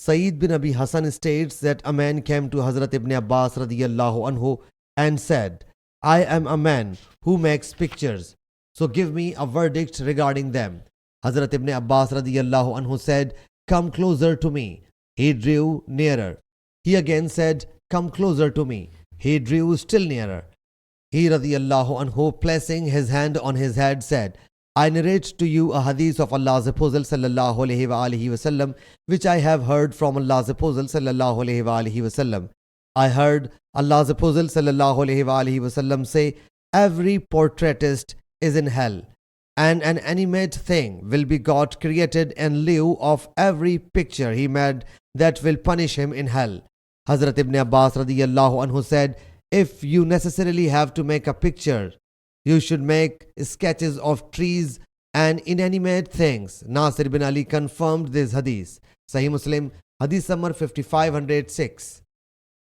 Sayyid bin Abi Hassan states that a man came to Hazrat Ibn Abbas radiyallahu anhu and said, I am a man who makes pictures, so give me a verdict regarding them. Hazrat Ibn Abbas radiyallahu anhu said, come closer to me. He drew nearer. He again said, come closer to me. He drew still nearer. He radiyallahu anhu, placing his hand on his head, said, I narrate to you a hadith of Allah's Apostle sallallahu alayhi wa alihi wasallam, which I have heard from Allah's Apostle sallallahu alayhi wa alihi wasallam. I heard Allah's Apostle sallallahu alayhi wa alihi wasallam say, every portraitist is in hell, and an animate thing will be God created in lieu of every picture he made that will punish him in hell. Hazrat Ibn Abbas radiyallahu anhu said, if you necessarily have to make a picture, you should make sketches of trees and inanimate things. Nasir bin Ali confirmed this hadith. Sahih Muslim Hadith number 5506.